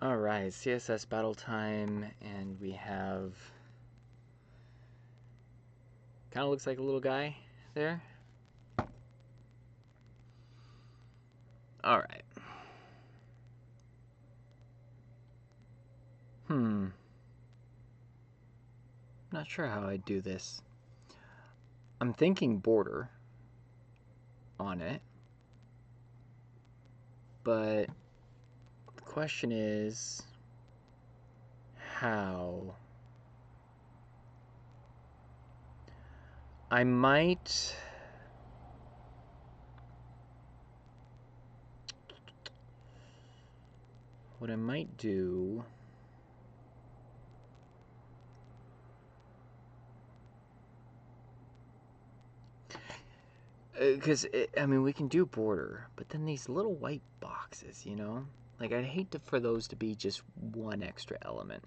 Alright, CSS battle time, and we have, kind of looks like a little guy there. Alright. Not sure how I do this. I'm thinking border on it, but the question is how? I might what I might do because I mean we can do border, but then these little white boxes, you know, like I'd hate for those to be just one extra element.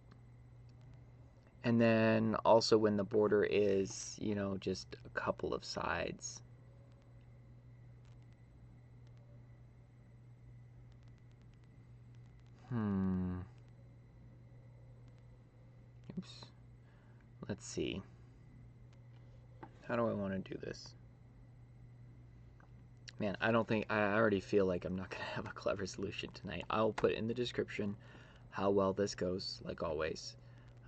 And then also when the border is, you know, just a couple of sides. Oops. Let's see. How do I want to do this? Man, I already feel like I'm not going to have a clever solution tonight. I'll put in the description how well this goes, like always.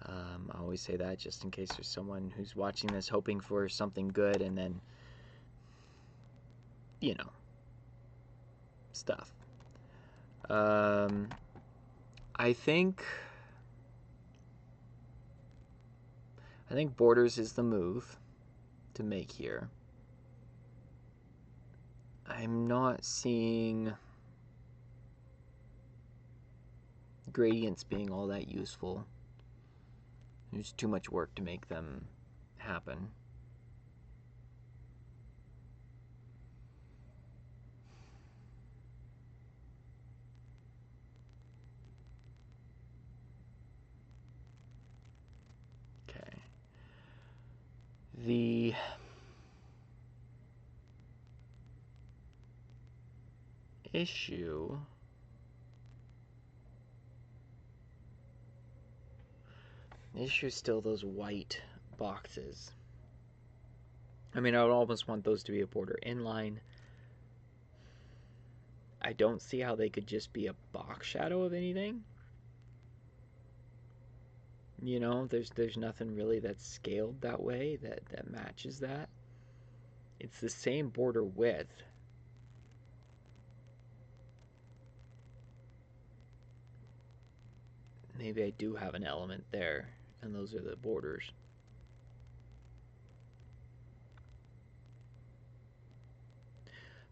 I always say that just in case there's someone who's watching this hoping for something good and then, you know, stuff. I think borders is the move to make here. I'm not seeing gradients being all that useful. There's too much work to make them happen. Okay. The issue is still those white boxes. I mean, I would almost want those to be a border inline. I don't see how they could just be a box shadow of anything. You know, there's nothing really that's scaled that way that matches that. It's the same border width. Maybe I do have an element there, and those are the borders.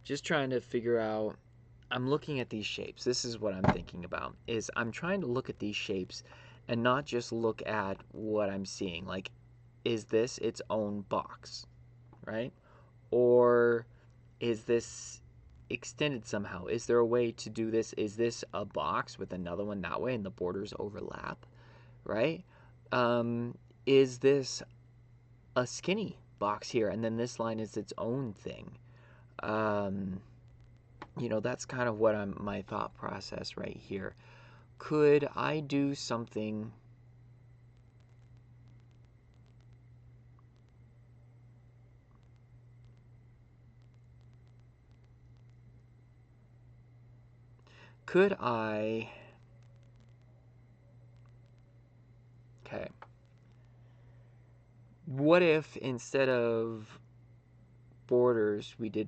Just trying to figure out, I'm looking at these shapes. This is what I'm thinking about, is I'm trying to look at these shapes and not just look at what I'm seeing. Like, is this its own box, right? Or is this extended somehow? Is there a way to do this? Is this a box with another one that way and the borders overlap, right? Is this a skinny box here and then this line is its own thing? You know, that's kind of what my thought process right here. Could I do something could I okay, what if instead of borders we did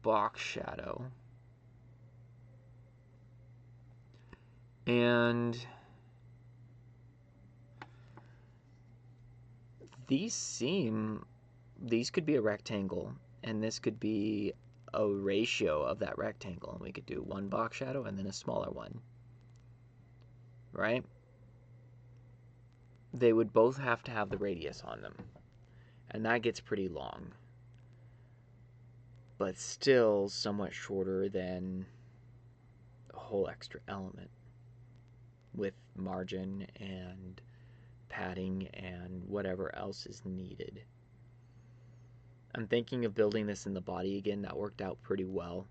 box shadow? And these could be a rectangle, and this could be a ratio of that rectangle, and we could do one box shadow and then a smaller one, right? They would both have to have the radius on them, and that gets pretty long, but still somewhat shorter than a whole extra element with margin and padding and whatever else is needed. I'm thinking of building this in the body again. That worked out pretty well.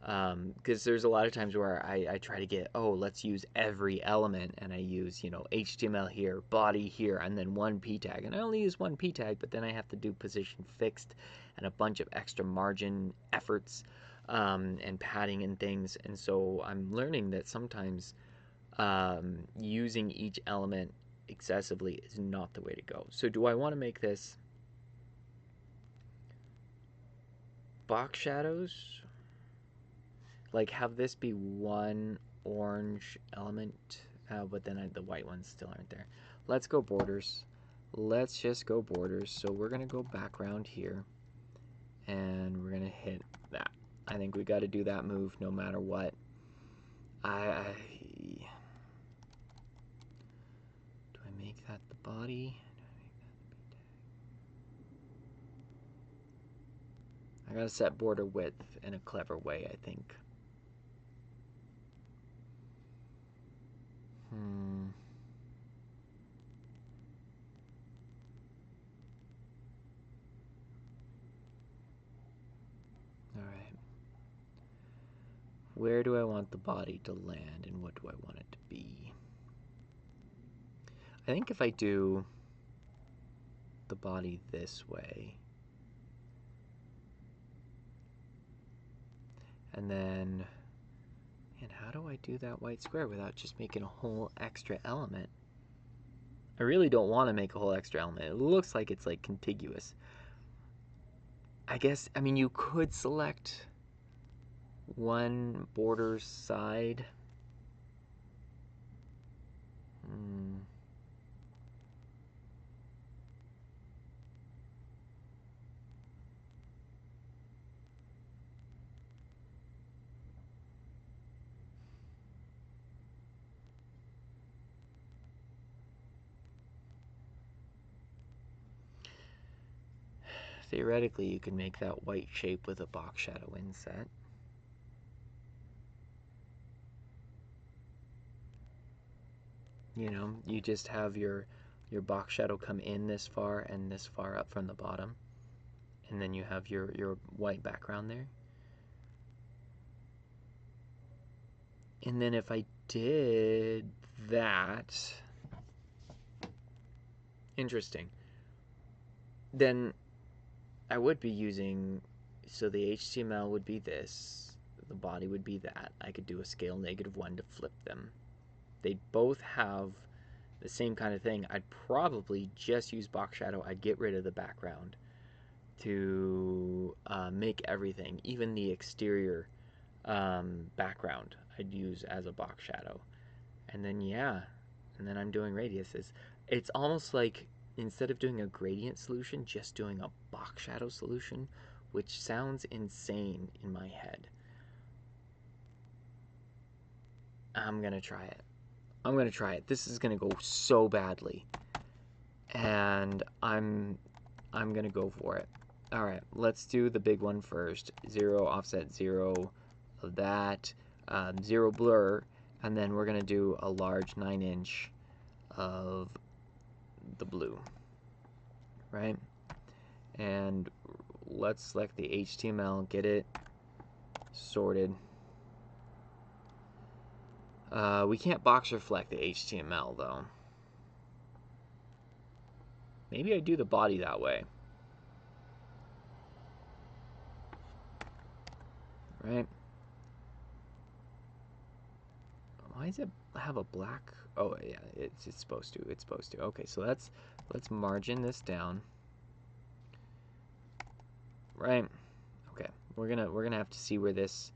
Because there's a lot of times where I try to get, oh, let's use every element, and I use, HTML here, body here, and then one p tag, and I only use one p tag, but then I have to do position fixed and a bunch of extra margin efforts, and padding and things. And so I'm learning that sometimes using each element excessively is not the way to go. So do I want to make this box shadows? Like, have this be one orange element, but then the white ones still aren't there. Let's go borders. Let's just go borders. So we're going to go background here, and we're going to hit that. I think we got to do that move no matter what. Do I make that the body? I got to set border width in a clever way, I think. Alright. Where do I want the body to land, and what do I want it to be? I think if I do the body this way, and then, and how do I do that white square without just making a whole extra element? I really don't want to make a whole extra element. It looks like it's like contiguous. I guess, I mean, you could select one border side. Theoretically, you could make that white shape with a box shadow inset. You just have your box shadow come in this far and this far up from the bottom, and then you have your white background there. And then if I did that, interesting, then I would be using, so the HTML would be this, the body would be that. I could do a scale -1 to flip them. They both have the same kind of thing. I'd probably just use box shadow. I'd get rid of the background to make everything, even the exterior background, I'd use as a box shadow. And then, yeah, and then I'm doing radiuses. It's almost like, instead of doing a gradient solution, just doing a box shadow solution, which sounds insane in my head. I'm gonna try it. I'm gonna try it. This is gonna go so badly, and I'm gonna go for it. All right, let's do the big one first. 0 offset 0 of that, 0 blur, and then we're gonna do a large 9-inch of the blue, right? And let's select the HTML, get it sorted. We can't box reflect the HTML though. Maybe I do the body that way. Right? Why does it have a black? Oh yeah, it's supposed to. It's supposed to. Okay, so let's margin this down. Right? Okay, we're gonna have to see where this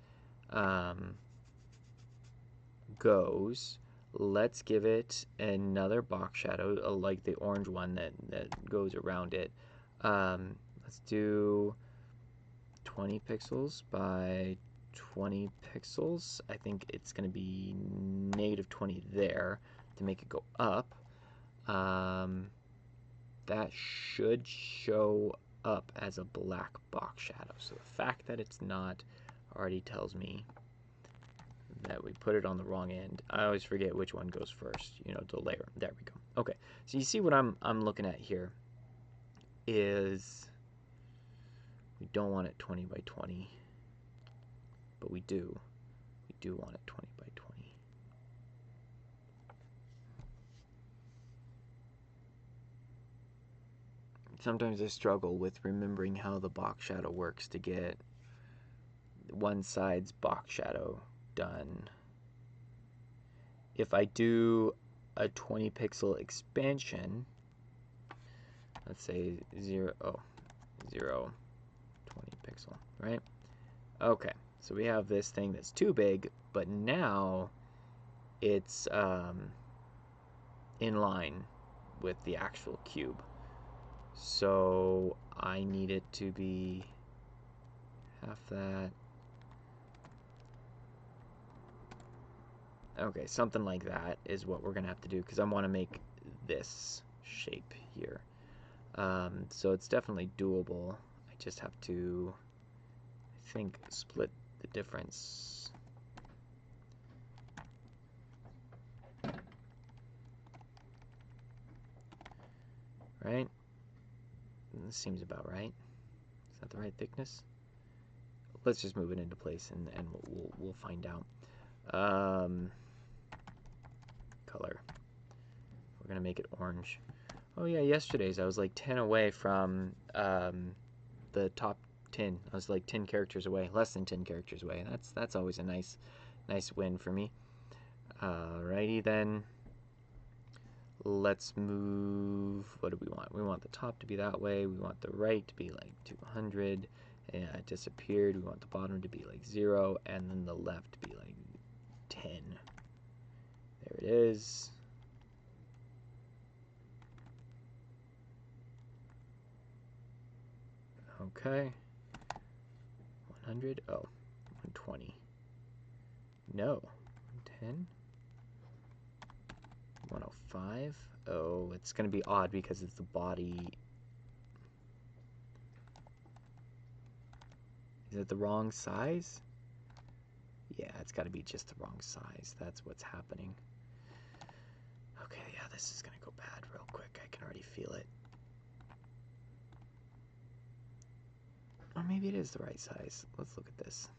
goes. Let's give it another box shadow, like the orange one that goes around it. Let's do 20 pixels by 20 pixels. I think it's going to be -20 there to make it go up. That should show up as a black box shadow. So the fact that it's not already tells me that we put it on the wrong end. I always forget which one goes first, the layer. There we go. Okay, so you see what I'm looking at here is we don't want it 20 by 20. but we do want it 20 by 20. Sometimes I struggle with remembering how the box shadow works to get one side's box shadow done. If I do a 20 pixel expansion, let's say 0, 20 pixel, right? Okay, so we have this thing that's too big, but now it's in line with the actual cube. So I need it to be half that. Okay, something like that is what we're gonna have to do because I want to make this shape here. So it's definitely doable. I just have to, I think, split the difference. Right? This seems about right. Is that the right thickness? Let's just move it into place and we'll find out. Color. We're gonna make it orange. Oh yeah, yesterday's I was like 10 away from the top 10. I was like 10 characters away, less than 10 characters away. That's always a nice win for me. Alrighty then. Let's move. What do we want? We want the top to be that way. We want the right to be like 200. Yeah, it disappeared. We want the bottom to be like 0, and then the left to be like 10. There it is. Okay. 100. Oh, 120. No. 110. 105. Oh, it's going to be odd because it's the body. Is it the wrong size? Yeah, it's got to be just the wrong size. That's what's happening. Okay, yeah, this is going to go bad real quick. I can already feel it. Or maybe it is the right size. Let's look at this.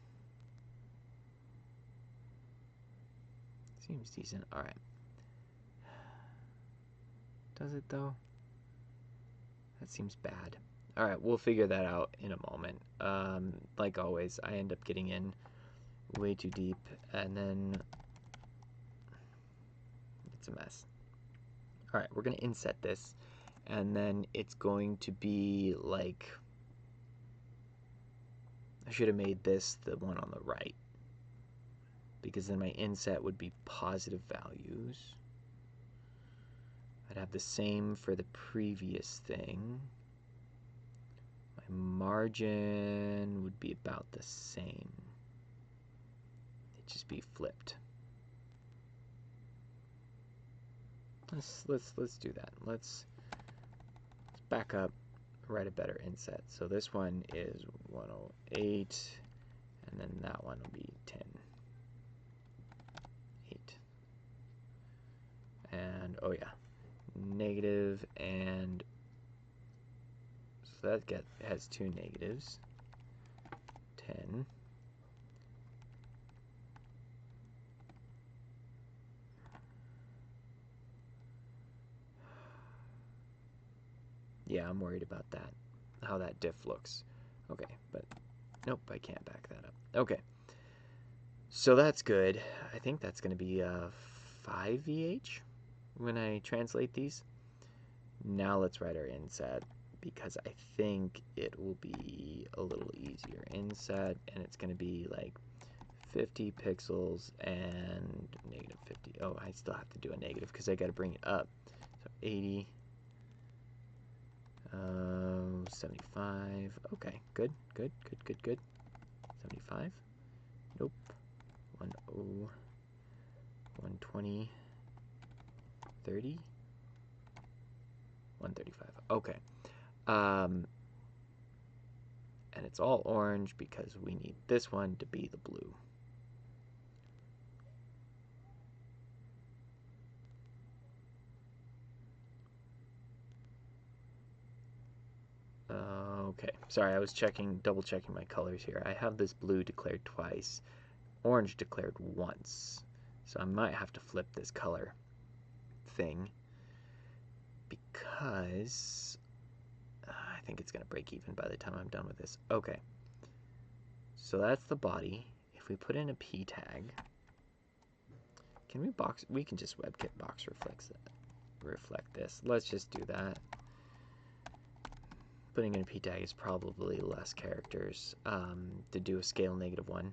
Seems decent. All right. Does it though? That seems bad. All right, we'll figure that out in a moment. Like always, I end up getting in way too deep, and then it's a mess. All right, we're gonna inset this, and then it's going to be like, I should have made this the one on the right, because then my inset would be positive values. I'd have the same for the previous thing. My margin would be about the same. It'd just be flipped. Let's do that. Let's back up, write a better inset. So this one is 108, and then that one will be 10. 8. And oh yeah, negative, and so that has two negatives. 10. Yeah, I'm worried about that, how that diff looks. Okay, but nope, I can't back that up. Okay, so that's good. I think that's going to be 5 VH when I translate these. Now let's write our inset, because I think it will be a little easier. Inset, and it's going to be like 50 pixels and negative 50. Oh, I still have to do a negative because I got to bring it up. So 80. 75. Okay, good. 75. Nope. 10. 120. 30. 135. Okay. And it's all orange because we need this one to be the blue. Okay, sorry, I was double checking my colors here. I have this blue declared twice, orange declared once. So I might have to flip this color thing because I think it's going to break even by the time I'm done with this. Okay, so that's the body. If we put in a p tag, can we box? We can just WebKit box reflect this. Let's just do that. Putting in a p tag is probably less characters to do a scale -1.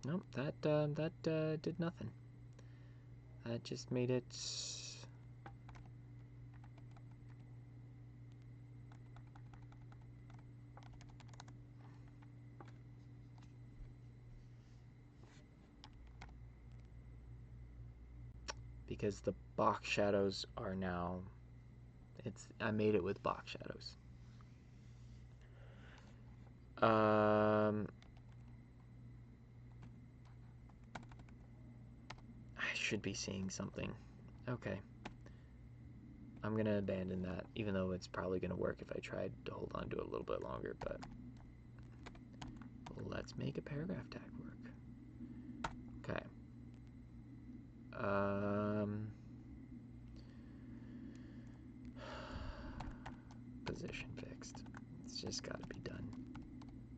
Nope, that did nothing. That just made it. Because the box shadows are now, I made it with box shadows. I should be seeing something. Okay. I'm going to abandon that, even though it's probably going to work if I tried to hold on to it a little bit longer, but let's make a paragraph tag work. Okay. Position fixed. It's just got to be done.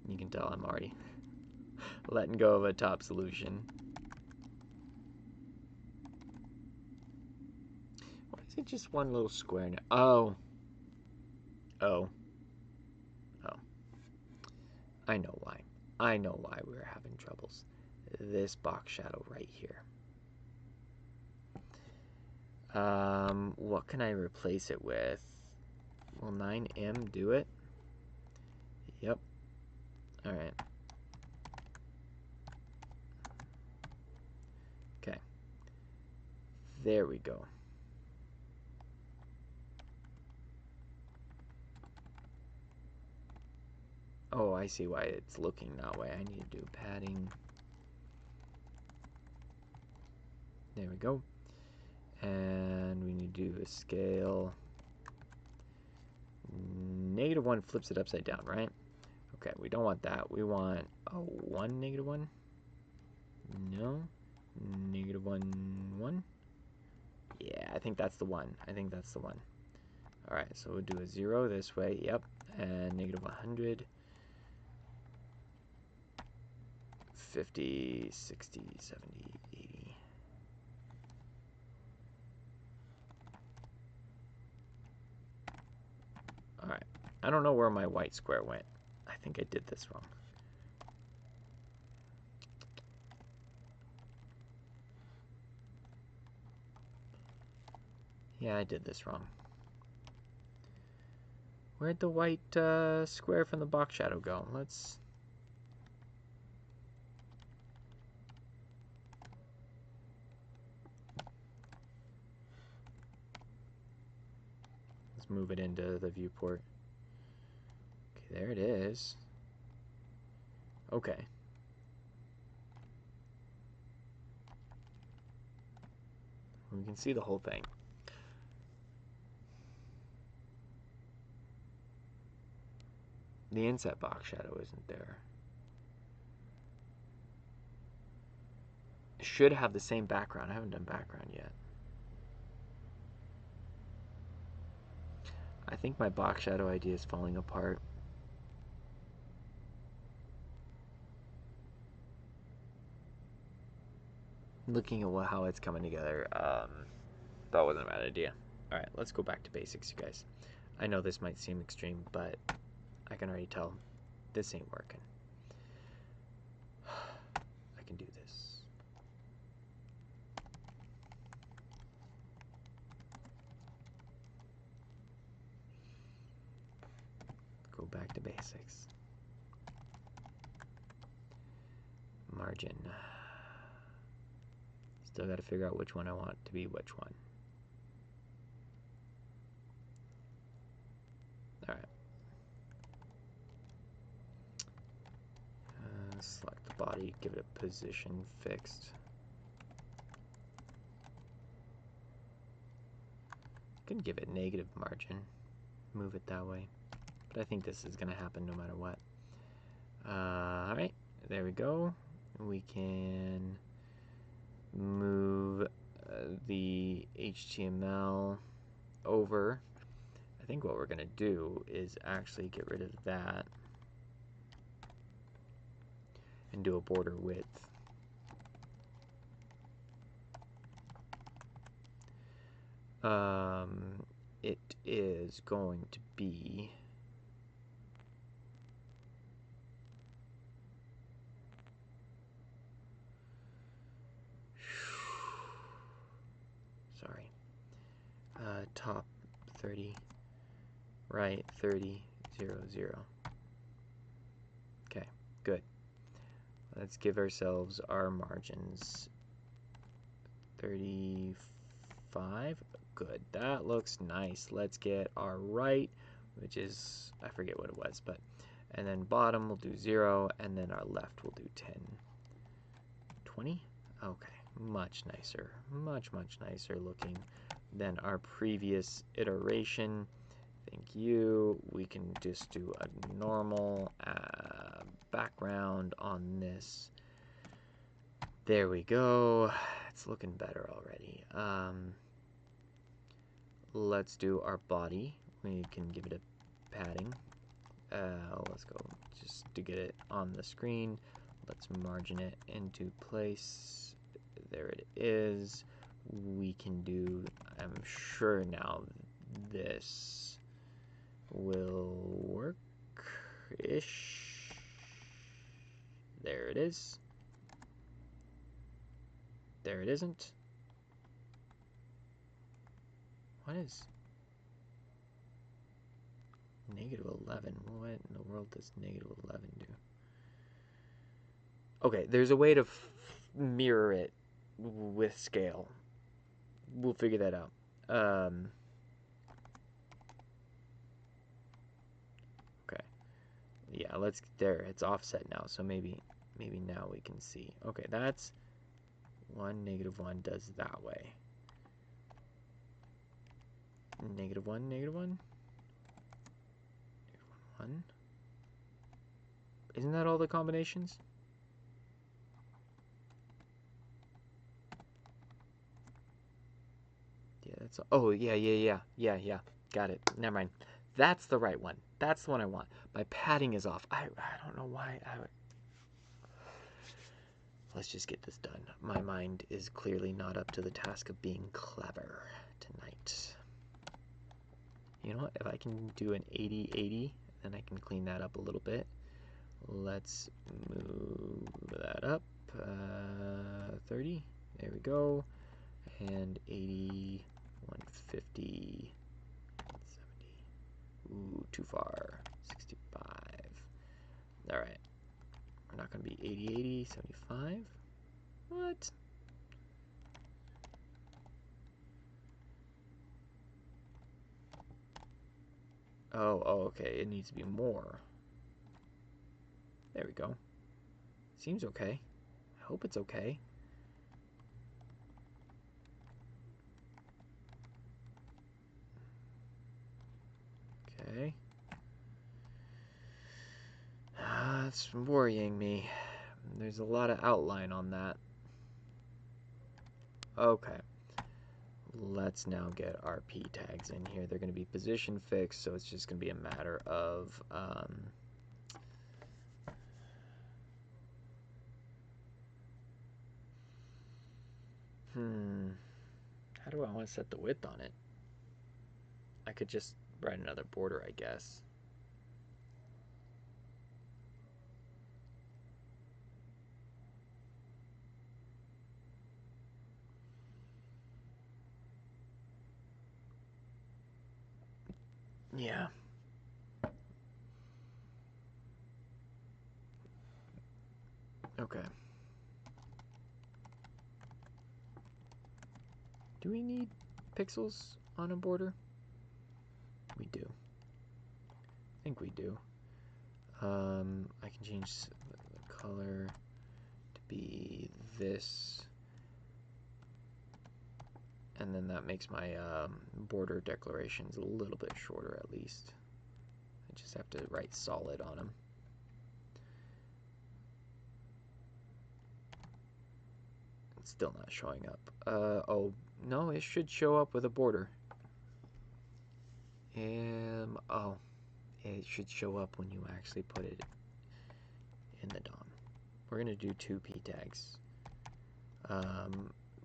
You can tell I'm already letting go of a top solution. Why is it just one little square now? Oh. I know why. I know why we were having troubles. This box shadow right here. What can I replace it with? Will 9M do it? Yep. Alright. Okay. There we go. Oh, I see why it's looking that way. I need to do padding. There we go. And we need to do a scale. -1 flips it upside down, right? Okay, we don't want that. We want a 1, -1. No. -1, 1. Yeah, I think that's the one. Alright, so we'll do a 0 this way. Yep. And -100. 50, 60, 70, 80. Alright. I don't know where my white square went. I think I did this wrong. Yeah, I did this wrong. Where'd the white square from the box shadow go? Let's move it into the viewport. Okay, there it is. Okay. We can see the whole thing. The inset box shadow isn't there. It should have the same background. I haven't done background yet. I think my box shadow idea is falling apart. Looking at how it's coming together, that wasn't a bad idea. Alright, let's go back to basics, you guys. I know this might seem extreme, but I can already tell this ain't working. I can do this. Go back to basics. Margin. Still got to figure out which one I want to be which one. Alright. Select the body, give it a position fixed. can give it negative margin, move it that way. But I think this is going to happen no matter what. All right, there we go. We can move the HTML over. I think what we're going to do is actually get rid of that and do a border width. It is going to be top 30, right 30, 0, 0. Okay, good. Let's give ourselves our margins. 35. Good. That looks nice. Let's get our right, which is, I forget what it was, but, and then bottom we'll do 0, and then our left we'll do 10. 20? Okay. Much nicer. Much, much nicer looking than our previous iteration. Thank you. We can just do a normal background on this. There we go. It's looking better already. Let's do our body. We can give it a padding. Let's go just to get it on the screen. Let's margin it into place. There it is. We can do, I'm sure now this will work-ish. There it is. There it isn't. What is negative 11? What in the world does negative 11 do? Okay, there's a way to mirror it with scale. We'll figure that out. Okay. Yeah, let's, there, it's offset now, so maybe now we can see. Okay, that's 1, negative 1 does that way. Negative 1, negative 1. Negative 1, 1. Isn't that all the combinations? Yeah, that's, oh, yeah. Got it. Never mind. That's the right one. That's the one I want. My padding is off. I don't know why I would. Let's just get this done. My mind is clearly not up to the task of being clever tonight. You know what? If I can do an 80-80, then I can clean that up a little bit. Let's move that up. 30. There we go. And 80, 150, 70. Ooh, too far. 65. All right. We're not going to be 80, 80, 75. What? Oh, okay. It needs to be more. There we go. Seems okay. I hope it's okay. Okay. That's worrying me. There's a lot of outline on that. Okay. Let's now get our P tags in here. They're going to be position fixed, so it's just going to be a matter of how do I want to set the width on it? I could just write another border, I guess. Yeah. Okay. Do we need pixels on a border? We do. I think we do. I can change the color to be this. And then that makes my border declarations a little bit shorter at least. I just have to write solid on them. It's still not showing up. Oh, no, it should show up with a border. Oh, it should show up when you actually put it in the DOM. We're going to do 2 p tags.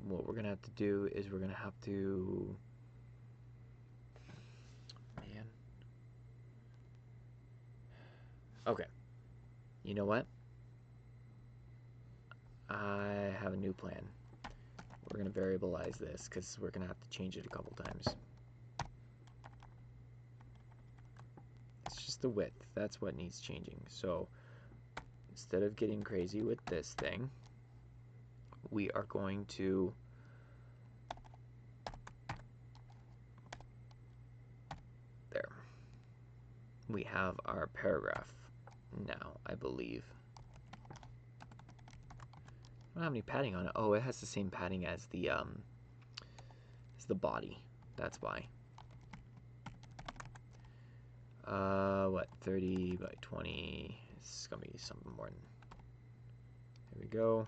What we're going to have to do is we're going to have to... Man. Okay. You know what? I have a new plan. We're going to variabilize this because we're going to have to change it a couple times. It's just the width. That's what needs changing. So instead of getting crazy with this thing, we are going to there. We have our paragraph now, I believe. I don't have any padding on it. Oh, it has the same padding as the body. That's why. What, 30 by 20? It's gonna be something more than. There we go.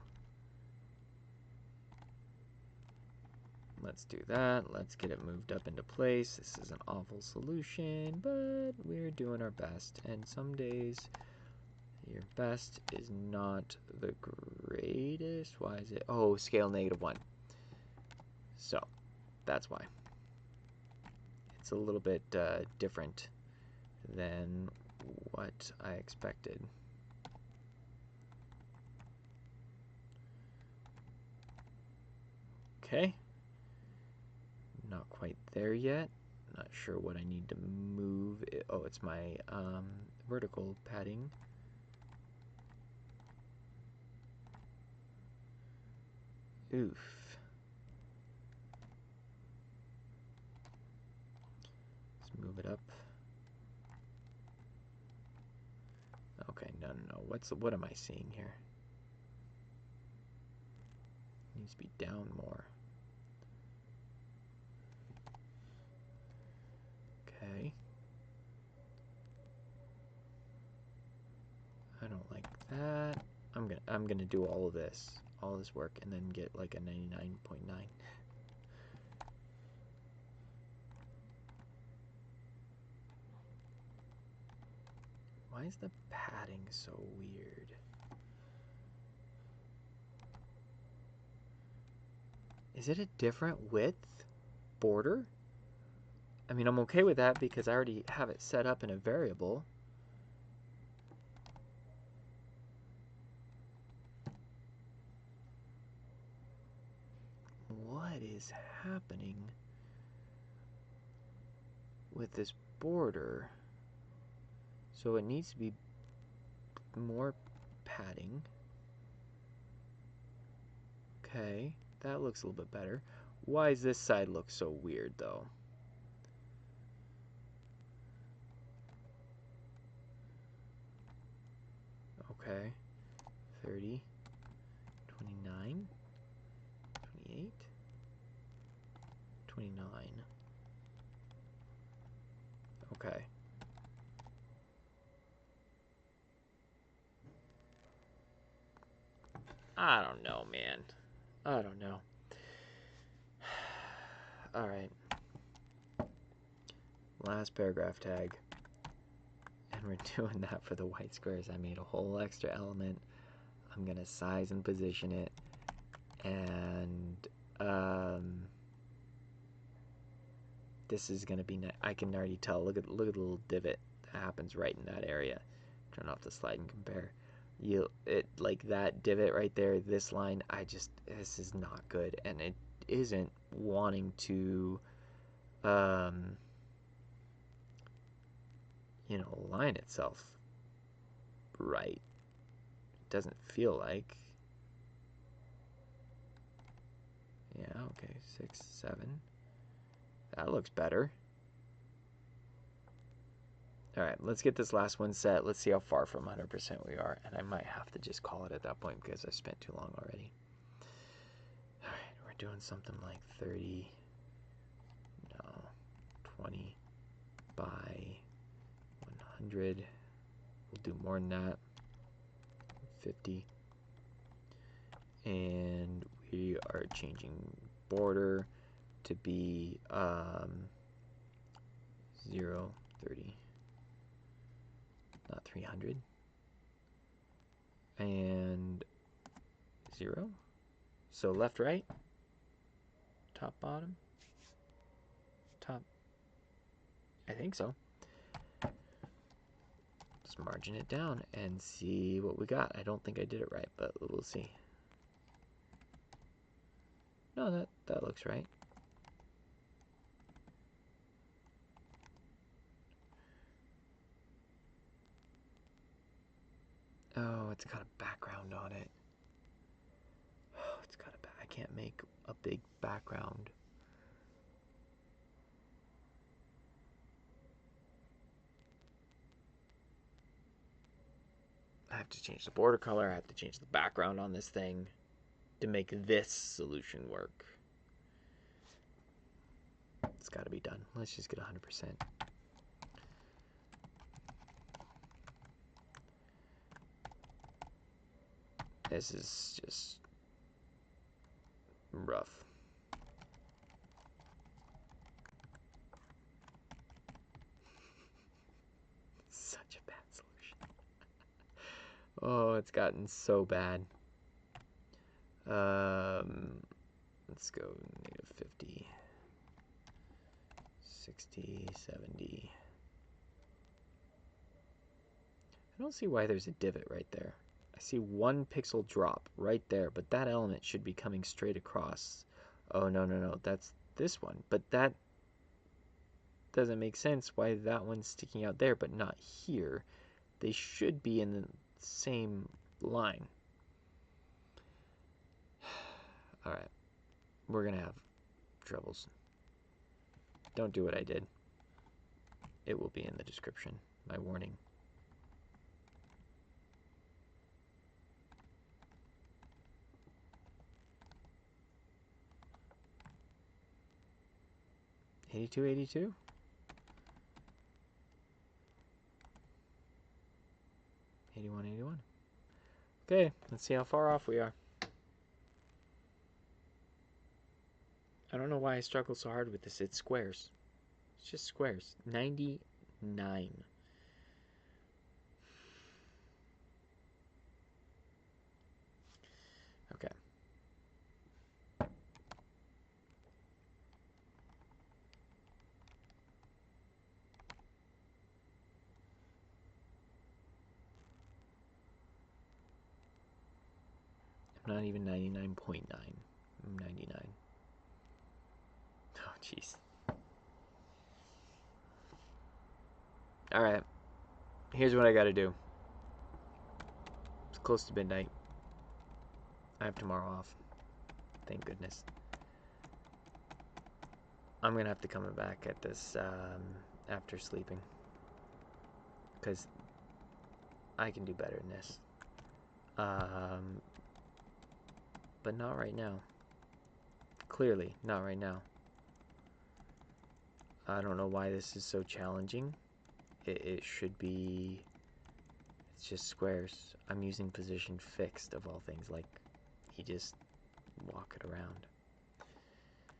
Let's do that. Let's get it moved up into place. This is an awful solution, but we're doing our best. And some days your best is not the greatest. Why is it? Oh, scale -1. So that's why. It's a little bit different than what I expected. Okay. Not quite there yet. Not sure what I need to move. Oh, it's my vertical padding. Oof. Let's move it up. Okay, no. What am I seeing here? It needs to be down more. Okay. I don't like that. I'm gonna do all this work, and then get like a 99.9. Why is the padding so weird? Is it a different width border? I mean, I'm okay with that because I already have it set up in a variable. What is happening with this border? So it needs to be more padding. Okay, that looks a little bit better. Why does this side look so weird though? Okay, 30, 29, 28, 29. Okay. I don't know, man. I don't know. Alright. Last paragraph tag. And we're doing that for the white squares. I made a whole extra element. I'm going to size and position it. And this is going to be, I can already tell. Look at the little divot that happens right in that area. Turn off the slide and compare. Like that divot right there, this line, this is not good. And it isn't wanting to, align itself right. It doesn't feel like. Yeah, okay, 6, 7. That looks better. Alright, let's get this last one set. Let's see how far from 100% we are. And I might have to just call it at that point because I spent too long already. Alright, we're doing something like 30. 20 by 100. We'll do more than that. 50. And we are changing border to be 0, 30, not 300, and 0. So left, right, top, bottom, top. I think so. Let's margin it down and see what we got. I don't think I did it right, but we'll see. No, that looks right. Oh, it's got a background on it. Oh, it's got I can't make a big background. I have to change the border color. I have to change the background on this thing to make this solution work. It's got to be done. Let's just get 100%. This is just rough. Such a bad solution. Oh, it's gotten so bad. Let's go -50, 60, 70. I don't see why there's a divot right there. I see 1 pixel drop right there, but that element should be coming straight across. Oh, no, that's this one. But that doesn't make sense why that one's sticking out there, but not here. They should be in the same line. All right, we're gonna have troubles. Don't do what I did. It will be in the description, my warning. $82, $82. $81. Okay, let's see how far off we are. I don't know why I struggle so hard with this. It's squares. It's just squares. 99. Okay. I'm not even 99.9. I'm 99. Oh, jeez. Alright. Here's what I gotta do. It's close to midnight. I have tomorrow off. Thank goodness. I'm gonna have to come back at this after sleeping. Because I can do better than this. But not right now. Clearly, not right now. I don't know why this is so challenging. It should be... It's just squares. I'm using position fixed of all things. Like, you just walk it around.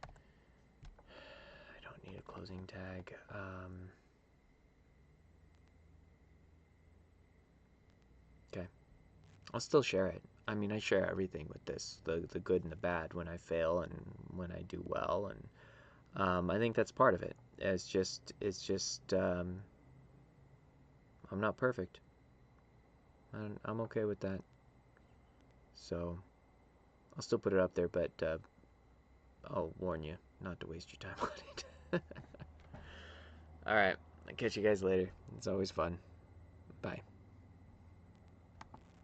I don't need a closing tag. Okay. I'll still share it. I mean, I share everything with this. The good and the bad when I fail and when I do well. And I think that's part of it. It's just I'm not perfect. I'm okay with that. So I'll still put it up there, but I'll warn you not to waste your time on it. All right, I'll catch you guys later. It's always fun. Bye.